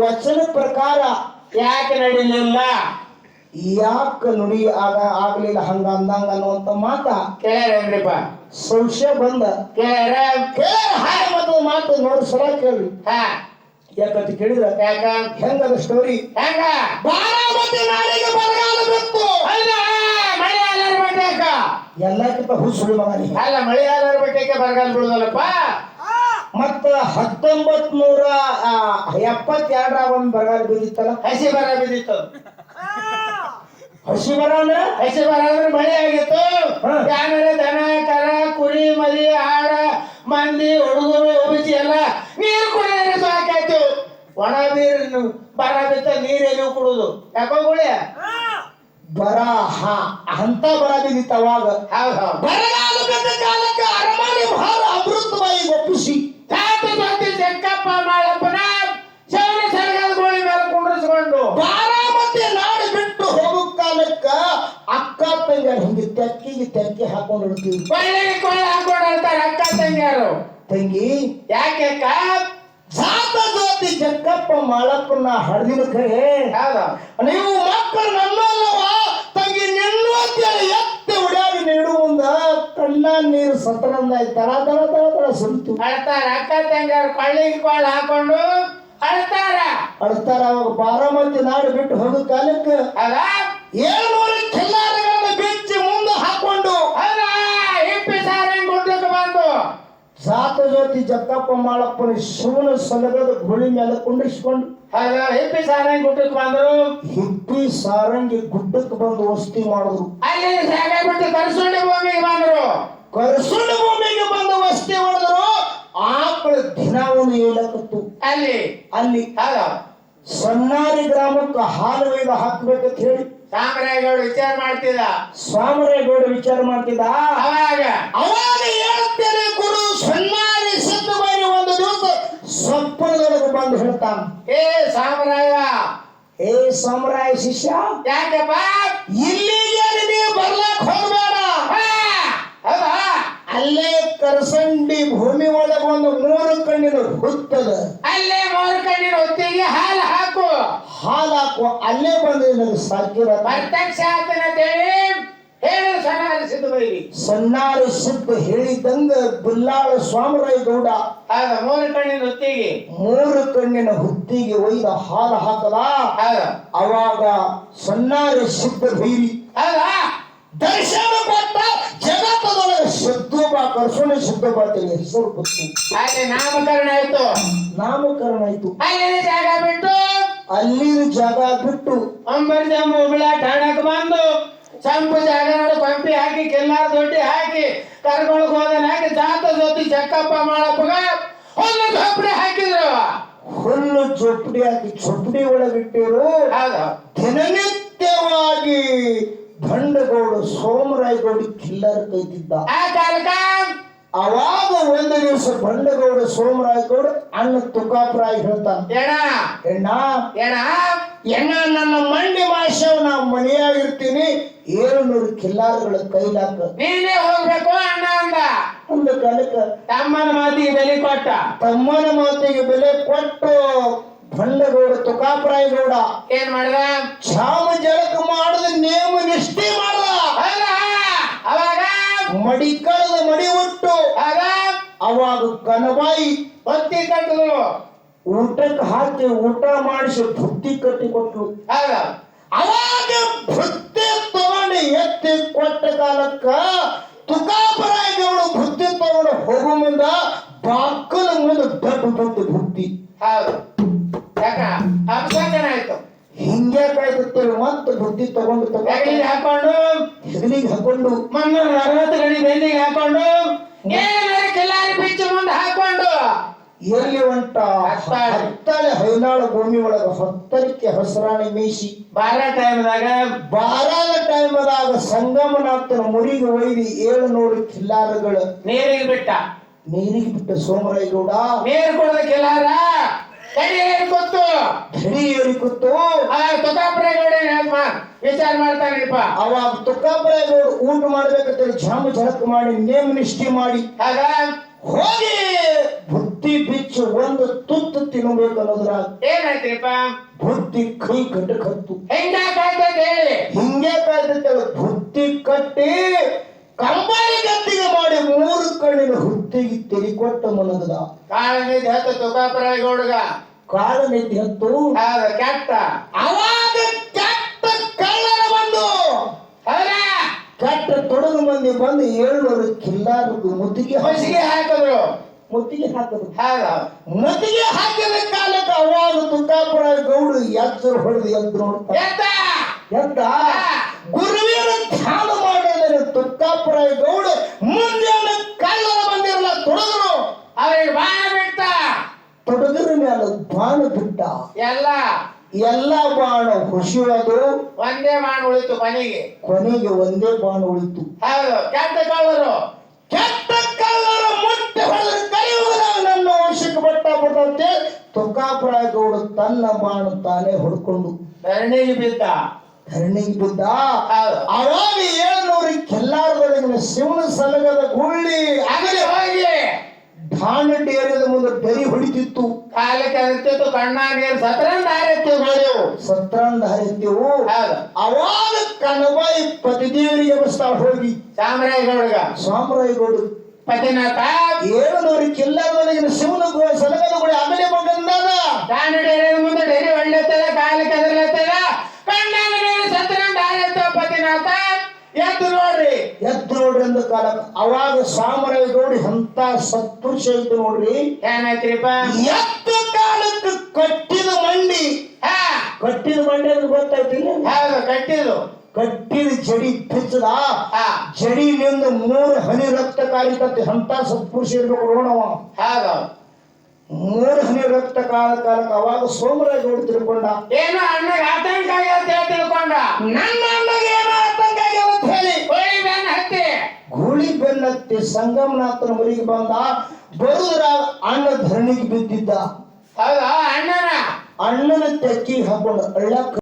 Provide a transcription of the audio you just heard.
ವಚನ ಪ್ರಕಾರ ಯಾಕೆ ನಡೀಲಿಲ್ಲ ಯಾಕೆ ನುಡಿ ಆಗ್ಲಿಲ್ಲ ಹಂಗ ಅಂದಂಗ ಅನ್ನುವಂತ ಮಾತ ಕೇಳ್ಯಾರೇನ್ರಿಪ್ಪ ಸಂಶಯ ಬಂದ ಹಾಗೆ ಮತ್ತು ಮಾತು ನೋಡಿ ಸಲ ಕೇಳ್ರಿ ಯಾಕಂತ ಕೇಳಿದ್ರ ಯಾಕ ಹೆಂಗದ ಸ್ಟೋರಿ ಹೆಂಗ ಬಾರಾಮತಿ ನಾಡಿಗೆ ಬರಗಾಲ ಬಿತ್ತು ಮಳೆ ಆಲಾರ ಬಟ್ಟೆಕ ಎಲ್ಲಕ್ಕಿಂತ ಹುಸುಳಿ ಮಗನಿ ಅಲ್ಲ ಮಳೆ ಆಲಾರ ಬಟ್ಟೆಗೆ ಬರಗಾಲ ಬೀಳುದಲ್ಲಪ್ಪ ಮತ್ತ 1972 ಒಂದ್ ಬರಗಾಲ ಬಿದ್ದಿತ್ತಲ್ಲ ಹಸಿ ಬರ ಬಿದ್ದಿತ್ತು ಹಸಿ ಬರ ಅಂದ್ರೆ ಮಳೆ ಆಗಿತ್ತು ಆಮೇಲೆ ದನ ಕರ ಕುರಿ ಮರಿ ಆಡ ಮಂದಿ ಹುಡುಗರು ಹುಡುಗಿ ಎಲ್ಲ ನೀರು ಕುಡಿದ್ರೆ ಸಾಕಾಯ್ತು ಒಣ ನೀರು ಬರ ಬಿತ್ತ ನೀರೆಲ್ಲಿ ಕುಡುದು ಯಾಕೋ ಗುಳಿ ಬರ ಅಂತ ಬರ ಬಿದ್ದಿತ್ತು ಅವಾಗ ಹೌದು ಬರಗಾಲ ಬಿದ್ದ ಕಾಲಕ್ಕೆ ಅರಮನೆ ಬಹಳ ಅಮೃತವಾಗಿ ಒಪ್ಪಿಸಿ ಚೆಕ್ಕಪ್ಪ ಮಾಡಪ್ಪನ ಶೌರ್ಯ ಸರ್ಗದ ಗೋಳಿ ಮೇಲೆ ಕುಂಡ್ರಿಸ್ಕೊಂಡು ಬಾರಾಮತಿ ನಾಡು ಬಿಟ್ಟು ಹೋಗೋ ಕಾಲಕ್ಕ ಅಕ್ಕ ತಂಗ ಹಿಂಗೆ ತೆಕ್ಕಿ ಹಾಕೊಂಡು ಇಡ್ತೀವಿ ಕೊಳ್ಳಿಗೆ ಕೊಳ್ಳ ಹಾಕೊಂಡು ಇರ್ತಾರೆ ಅಕ್ಕ ತಂಗಿಯರು ತಂಗಿ ಯಾಕೆ ಜಾತ ಜ್ಯೋತಿ ಜಕ್ಕಪ್ಪ ಮಾಳಪ್ಪನ ಹಡ್ದಿನ ಕಡೆ ಹೌದು ನೀವು ಮಕ್ಕಳು ನನ್ನಲ್ಲವ ತಂಗಿ ನಿನ್ನು ಅಂತೇಳಿ ಎತ್ತಿ ಉಡಾಡಿ ನೀಡು ಮುಂದ ಕಣ್ಣ ನೀರು ಸತರಂದ ದಳ ದಳ ದಳ ದಳ ಸುರಿತು ಅಳ್ತಾರ ಅಕ್ಕ ತಂಗಿಯರು ಕೊಳ್ಳಿಗೆ ಕೊಳ್ಳ ಹಾಕೊಂಡು ಅಳ್ತಾರ ಅವಾಗ ಬಾರಾಮತಿ ನಾಡು ಬಿಟ್ಟು ಹೋಗೋ ಕಾಲಕ್ಕೆ ಅಲ್ಲ 700 ಕಿಲ್ಲಾರಿಗಳನ್ನ ಬೆಚ್ಚಿ ಮುಂದೆ ಹಾಕೊಂಡು ಅಲ್ಲ ಹಿಪ್ಪಿ ಸಾರಿ ಗುಡ್ಡಕ್ಕೆ ಬಂದು ಜಾತ ಜ್ಯೋತಿ ಜಕ್ಕಪ್ಪ ಮಾಳಪ್ಪನ ಶಿವನ ಸಲಗದ ಗುಳಿ ಮೇಲೆ ಕುಂಡಿಸ್ಕೊಂಡು ಹಿಪ್ಪಿ ಸಾರಿ ಗುಡ್ಡಕ್ಕೆ ಬಂದರು ಹಿಪ್ಪಿ ಸಾರಂಗಿ ಗುಡ್ಡಕ್ಕೆ ಬಂದು ವಸ್ತಿ ಮಾಡಿದ್ರು ಅಲ್ಲಿ ಜಾಗ ಬಿಟ್ಟು ಕರ್ಸುಂಡಿ ಭೂಮಿಗೆ ಬಂದರು ಕರಸುಂಡಿ ಭೂಮಿಗೆ ಬಂದು ವಸ್ತಿ ಮಾಡಿದ್ರು ಆಕಳ ದಿನವನ್ನು ಹೇಳಕತ್ತು ಅಲ್ಲಿ ಹೌದು ಸಣ್ಣಾರಿ ಗ್ರಾಮಕ್ಕೆ ಹಾಲು ಒಯ್ದು ಹಾಕ್ಬೇಕಂತ ಹೇಳಿ ಸಾಮರಾಯಗೌಡ ವಿಚಾರ ಮಾಡ್ತಿದ್ದ ಅವಾಗ ಹೇಳ್ತೇನೆ ಗುರು ಸಣ್ಣಾರಿ ಸಿದ್ಧಬೈರಿ ಒಂದು ದಿವಸ ಸೊಪ್ಪನದೊಳಗೆ ಬಂದು ಹೇಳ್ತಾನ ಏ ಸಾಮರಾಯ ಶಿಷ್ಯ ಯಾಕಪ್ಪ ಇಲ್ಲಿಗೆ ನೀವು ಬರ್ಲಾಕ್ ಹೋಗ್ಬೇಡ ಅಲ್ಲೇ ಕರಸಂಡಿ ಭೂಮಿ ಒಳಗೆ ಒಂದು 3 ಕಣ್ಣಿನ ಹುತ್ತದ ಅಲ್ಲೇ 3 ಕಣ್ಣಿನ ಹೊತ್ತಿಗೆ ಹಾಲು ಹಾಕು ಅಲ್ಲೇ ಬಂದು ನನಗೆ ಸಾಕಿರ ಪ್ರತ್ಯಕ್ಷ ಹೇಳಿ ಸಣ್ಣಾರಿ ಸಿದ್ಧ ಹೇಳಿದಂಗ ಬುಲ್ಲಾಳ ಸ್ವಾಮರಾಯ ಗೌಡ 3 ಕಣ್ಣಿನ ಹುತ್ತಿಗೆ ಒಯ್ದ ಹಾಲು ಹಾಕಲ ಅವಾಗ ಸಣ್ಣಾರಿ ಸಿದ್ಧ ಭೈರಿ ದರ್ಶನ ಕೊಟ್ಟ ಜಗತ್ತದೊಳಗೆ ಸಿದ್ಧೋಬ ಕರ್ಸೋಣ ಸಿದ್ಧೋಬ ಹೆಸರು ಬಂತು ನಾಮಕರಣ ಆಯ್ತು ಜಾಗ ಬಿಟ್ಟು ಅಲ್ಲಿನ ಜಾಗ ಬಿಟ್ಟು ಅಂಬರ್ಜಂಬ ಠಾಣಕ್ ಬಂದು ಚಂಪು ಜಾಗ ನೋಡಿ ಪಂಪಿ ಹಾಕಿ ಕೆಲ್ಲಾರ ದೊಡ್ಡಿ ಹಾಕಿ ಕರ್ಕೊಂಡು ಹೋದನ್ ಹಾಕಿ ಜಾತ ಜೊತೆ ಚಕ್ಕಪ್ಪ ಮಾಡಪ್ಪಗ ಹುಲ್ಲು ಜೋಪಡಿ ಹಾಕಿದ್ರು ಹುಲ್ಲು ಜೋಪಡಿ ಹಾಕಿ ಚೊಪ್ಪಡಿ ಒಳಗಿಟ್ಟಿರು ದಿನನಿತ್ಯವಾಗಿ ಭಂಡಗೌಡ ಸೋಮರಾಯಗೌಡ ಕಿಲ್ಲರ್ ಕೈತಿದ್ದ ಆ ಕಾಲಕ ಅವಾಗ ಒಂದು ದಿವಸ ಭಂಡಗೌಡ ಸೋಮರಾಯಗೌಡ ಅಣ್ಣ ತುಕಾಪರಾಯ ಹೇಳ್ತಾನ ಎಣ್ಣ ನನ್ನ ಮಂಡಿ ಮಾಶವ್ ನಾ ಮನೆಯಾಗಿರ್ತೀನಿ 700 ಕಿಲ್ಲಾರಗಳ ಕೈಲಾಕ ನೀನೇ ಹೋಗ್ಬೇಕು ಅಣ್ಣ ಅಂದ ಕಾಲಕ್ಕ ತಮ್ಮನ ಮಾತಿಗೆ ಬೆಲೆ ಕೊಟ್ಟು ಭಂಡಗೌಡ ತುಕಾಪರಾಯ ಗೌಡ ಏನ್ ಮಾಡ್ದ ಚಾಮ ಜಳಕ ಮಾಡದ ನೇಮ ನಿಷ್ಠೆ ಮಾಡ್ದ ಅವಾಗ ಮಡಿ ಕಳೆದ ಮಡಿ ಒಟ್ಟು ಅವಾಗ ಕನಬಾಯಿ ಬತ್ತಿ ಕಟ್ಟಿದ್ರು ಊಟಕ್ಕೆ ಹಾಕಿ ಊಟ ಮಾಡಿಸಿ ಬುತ್ತಿ ಕಟ್ಟಿ ಕೊಟ್ಲು ಅವಾಗ ಬುತ್ತಿ ತಗೊಂಡು ಎತ್ತಿ ಕೊಟ್ಟ ಕಾಲಕ್ಕ ತುಕಾಪರಾಯ ಗೌಡ ಬುತ್ತಿ ತಗೊಂಡು ಹೋಗೋ ಮುಂದ ಬಾಕಲ ಮುಂದೆ ದೊಡ್ಡ ಬುತ್ತಿ ಆಯ್ತು ಹಿಂಗ್ಯಾಕಾಯ್ತೇವೆ ಮತ್ತೆ ಬುದ್ಧಿ ತಗೊಂಡು ಹೆಗಲಿಗೆ ಹಾಕೊಂಡು 360 ಗಡಿ ಬೆಂದಿಗೆ ಹಾಕೊಂಡು ಕೆಲ್ಲಾರಿ ಬಿಚ್ಚು ಮುಂದೆ ಹಾಕೊಂಡು ಎಲ್ಲಿ ಹೊಂಟ ಹತ್ತಳೆ ಹೈನಾಳು ಭೂಮಿ ಒಳಗ ಹೊತ್ತರಿಕೆ ಹಸರಾಣಿ ಮೀಸಿ ಬಾರಾದ ಟೈಮದಾಗ ಸಂಗಮನಾಥನ ಮುರಿಗೆ ಒಯ್ದು 700 ಕಿಲ್ಲಾರಗಳು ನೀರಿಗೆ ಬಿಟ್ಟ ಸೋಮರಾಯ ಗೌಡ ನೀರು ಕೊಡದ ಕಿಲ್ಲಾರ ವಿಚಾರ ಮಾಡ್ತಾನಪ್ಪ ಅವಾಗ ತುಕಾಪರಾಯ ಗೌಡ ಊಟ ಮಾಡ್ಬೇಕಂತ ಜಾಮ ಜಳಕ ಮಾಡಿ ನೇಮ ನಿಷ್ಠೆ ಮಾಡಿ ಹೋಗಿ ಬುದ್ಧಿ ಬಿಚ್ಚು ಒಂದು ತುತ್ತು ತಿನ್ನಬೇಕು ಅನ್ನೋದ್ರಾಗ ಏನಾಯ್ತ್ರಿಪ್ಪ ಬುದ್ಧಿ ಕೈ ಕಟ್ಟಕತ್ತು ಹೆಂಗಾಕಾಯ್ತದ ಹೇಳಿ ಹಿಂಗೆ ಕಾಯ್ತೈತೆ ಬುದ್ಧಿ ಕಟ್ಟಿ ಕಂಬಾರಿ ಗದ್ದಿಗೆ ಮಾಡಿ 3 ಕಣ್ಣಿನ ಹುಟ್ಟಿಗೆ ತೆರಿಕೊಟ್ಟ ಮನಗದ ಕಾಳನಿದ್ ಹತ್ತು ತುಕಾಪುರ ಗೌಡಗ ಕಾಲ ನಿದ್ದೆ ಹತ್ತು ಹೌದ ಕೆಟ್ಟ ಅವಾಗ ಕೆಟ್ಟ ಕಳ್ಳರ ಬಂದು ಹೌದಾ ಕೆಟ್ಟ ತೊಡಗು ಮಂದಿ ಬಂದು 700 ಕಿಲ್ಲಾರದು ಮುತ್ತಿಗೆ ಹೊಸಿಗೆ ಹಾಕಿದ್ರು ಮುತ್ತಿಗೆ ಹಾಕದು ಹೌದ ಮುತ್ತಿಗೆ ಹಾಕಿದ ಕಾಲಕ್ಕೆ ಅವಾಗ ತುಕಾಪುರ ಗೌಡು ಎಚ್ಚರ ಹೊಡೆದು ಎದ್ದು ನೋಡ್ತಾರೆ ಎತ್ತ ಎದ್ದ ಗುರುವಿನ ಧ್ಯಾನ ಮಾಡಿದರೆ ತುಕಾಪುರ ಗೌಡು ಮುಂದೆ ಕಳ್ಳರ ಬಂದಿರಲ್ಲ ತೊಡಗರು ಅವ್ರಿಗೆ ಬಾಣ ಬಿಟ್ಟ ತೊಡಗರ ಮೇಲೆ ಬಾಣ ಬಿಟ್ಟ ಎಲ್ಲ ಬಾಣ ಹುಸಿಯೋದು ಒಂದೇ ಬಾಣ ಉಳಿತು ಕೊನೆಗೆ ಒಂದೇ ಬಾಣ ಉಳಿತು ಹೌದು ಕೆಟ್ಟ ಕಳ್ಳರ ಮುಟ್ಟೆ ಹೊಡೆದ್ರೆ ಕೈ ಹೋದಾಗ ನನ್ನ ವಶಕ್ಕೆ ಬಟ್ಟ ಬರ್ತಂತೆ ತುಕಾಪುರ ಗೌಡ ತನ್ನ ಬಾಣ ತಾನೇ ಹೊಡ್ಕೊಂಡು ಧರಣಿಗೆ ಬಿದ್ದ ಹೌದು ಅವಾಗ 700 ಕೆಲ್ಲಾರದೊಳಗಿನ ಶಿವನ ಸಲಗದ ಗುಳ್ಳಿ ಆಗಲಿ ಹೋಗಿ ಧಾನ ಡೇರಿದ ಮುಂದೆ ಡರಿ ಹೊಡಿತಿತ್ತು ಕಾಲಕ್ಕೆ ಅರಿತಿತ್ತು ಕಣ್ಣಾಗ ಸತ್ರಾಂಧ ಹರಿತೆವು ಹೌದು ಅವಾಗ ಕನಬಾಯಿ ಪತಿದೇವರಿಗೆ ಬಸ್ತಾ ಹೋಗಿ ಸ್ವಾಮರಾಯಗೌಡ ಪತಿನಾಥ 700 ಕೆಲ್ಲಾರದೊಳಗಿನ ಶಿವನ ಸಲಗದ ಗುಡಿ ಆಮೇಲೆ ಮಗಂದಾದ ಧಾನ ಡೇರಿದ ಮುಂದೆ ಡರಿ ಹೊಳ್ಳತ್ತದ ಕಾಲಕ್ಕೆ ಅದರ್ಲತ್ತದ ಕಣ್ಣಾಗ ಸತ್ರಾಂಧ ಆರಿತ್ತು ಪತಿನಾಥ ಎದ್ದು ನೋಡ್ರಿ ಅಂದ ಕಾಲ ಅವಾಗ ಸ್ವಾಮರಾಯಗೌಡ ಅಂತ ಸತ್ಪುರುಷ ಐತೆ ನೋಡ್ರಿ ಏನಾಯ್ತ್ರಿಪ್ಪ ಎತ್ತು ಕಾಲಕ್ಕೆ ಕಟ್ಟಿದ ಮಂಡಿ ಅಂದ್ರೆ ಗೊತ್ತಾಯ್ತಿಲ್ಲ ಹೌದು ಕಟ್ಟಿದ ಜಡಿ ಬಿಚ್ಚದ ಜಡಿನಿಂದ 3 ಹನಿ ರಕ್ತ ಕಾಲಿಕತ್ತೆ ಅಂತ ಸತ್ಪುರುಷ ಇರ್ಬೇಕು ನೋಡವ ಹೌದು 3 ಹನಿ ರಕ್ತ ಕಾಲಕ್ಕೆ ಅವಾಗ ಸೋಮರಾಯಗೌಡ ತಿಳ್ಕೊಂಡ ಏನೋ ಅಣ್ಣಗೆ ಆತಂಕ ಆಗ್ಯದ ತಿಳ್ಕೊಂಡ ನನ್ನ ಅಣ್ಣಗೆ ಏನೋ ಆತಂಕ ಆಗ್ಯದ ಹೇಳಿ ಗೂಳಿ ಬೆನ್ನತ್ತಿ ಸಂಗಮನಾಥನ ಮರಿಗೆ ಬಂದ ಬರುದ್ರ ಅಣ್ಣ ಧರಣಿಗೆ ಬಿದ್ದಿದ್ದ ಹೌದಾ ಅಣ್ಣನ ತೆಕ್ಕಿ ಹಾಕೊಂಡು ಅಳ್ಳ